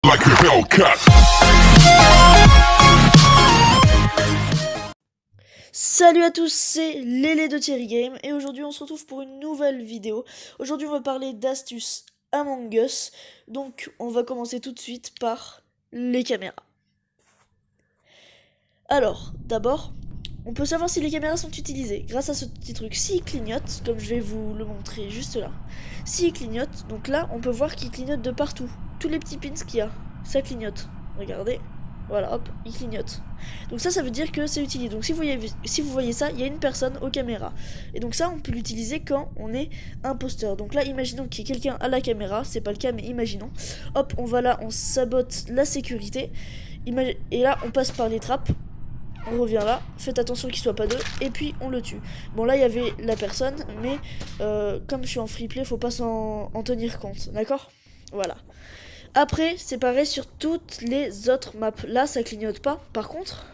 like a Hellcat. Salut à tous, c'est Lélé de Thierry Game et aujourd'hui on se retrouve pour une nouvelle vidéo. Aujourd'hui on va parler d'astuces Among Us, donc on va commencer tout de suite par les caméras. Alors, d'abord, on peut savoir si les caméras sont utilisées grâce à ce petit truc. S'il clignote, comme je vais vous le montrer juste là, s'il clignote, donc là on peut voir qu'il clignote de partout. Tous les petits pins qu'il y a, ça clignote. Regardez, voilà, hop, il clignote. Donc ça veut dire que c'est utilisé. Donc si vous voyez ça, il y a une personne aux caméras. Et donc ça, on peut l'utiliser quand on est imposteur. Donc là, imaginons qu'il y ait quelqu'un à la caméra, c'est pas le cas, mais imaginons. Hop, on va là, on sabote la sécurité. Et là, on passe par les trappes. On revient là, faites attention qu'il soit pas deux, et puis on le tue. Bon là il y avait la personne, mais comme je suis en free play, faut pas en tenir compte, d'accord? Voilà. Après, c'est pareil sur toutes les autres maps. Là ça clignote pas, par contre,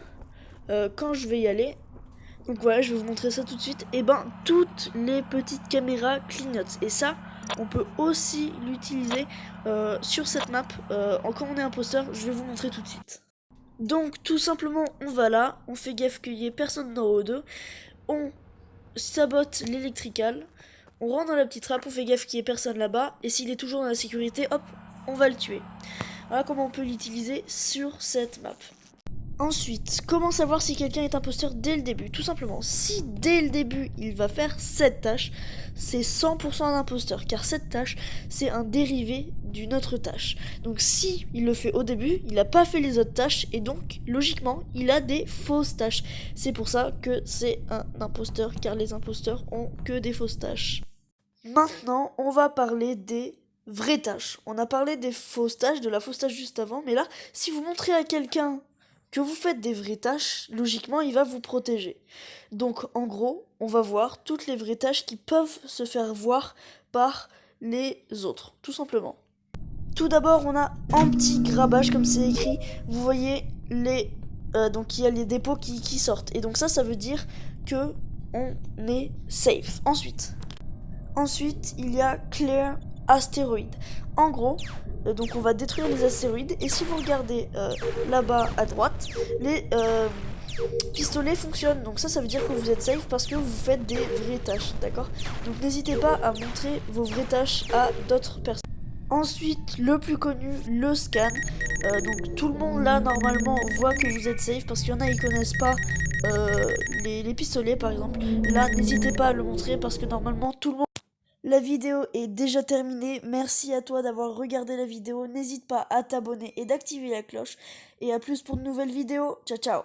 quand je vais y aller, donc voilà, je vais vous montrer ça tout de suite, et ben toutes les petites caméras clignotent. Et ça, on peut aussi l'utiliser sur cette map, quand on est imposteur, je vais vous montrer tout de suite. Donc tout simplement on va là, on fait gaffe qu'il y ait personne dans O2, on sabote l'électrical, on rentre dans la petite trappe, on fait gaffe qu'il y ait personne là-bas, et s'il est toujours dans la sécurité, hop, on va le tuer. Voilà comment on peut l'utiliser sur cette map. Ensuite, comment savoir si quelqu'un est imposteur dès le début? Tout simplement, si dès le début il va faire cette tâche, c'est 100% un imposteur, car cette tâche c'est un dérivé d'une autre tâche. Donc si il le fait au début, il n'a pas fait les autres tâches, et donc logiquement il a des fausses tâches. C'est pour ça que c'est un imposteur, car les imposteurs ont que des fausses tâches. Maintenant, on va parler des vraies tâches. On a parlé des fausses tâches, de la fausse tâche juste avant, mais là, si vous montrez à quelqu'un que vous faites des vraies tâches, logiquement, il va vous protéger. Donc, en gros, on va voir toutes les vraies tâches qui peuvent se faire voir par les autres, tout simplement. Tout d'abord, on a anti-grabage, comme c'est écrit. Vous voyez, donc il y a les dépôts qui sortent. Et donc ça veut dire que on est safe. Ensuite, il y a Clear Astéroïde. En gros, donc on va détruire les astéroïdes. Et si vous regardez là-bas à droite, les pistolets fonctionnent. Donc ça veut dire que vous êtes safe parce que vous faites des vraies tâches, d'accord? Donc n'hésitez pas à montrer vos vraies tâches à d'autres personnes. Ensuite, le plus connu, le scan. Donc tout le monde là normalement voit que vous êtes safe parce qu'il y en a ils connaissent pas les pistolets par exemple. Là, n'hésitez pas à le montrer parce que normalement tout le monde. La vidéo est déjà terminée, merci à toi d'avoir regardé la vidéo, n'hésite pas à t'abonner et d'activer la cloche, et à plus pour de nouvelles vidéos, ciao ciao.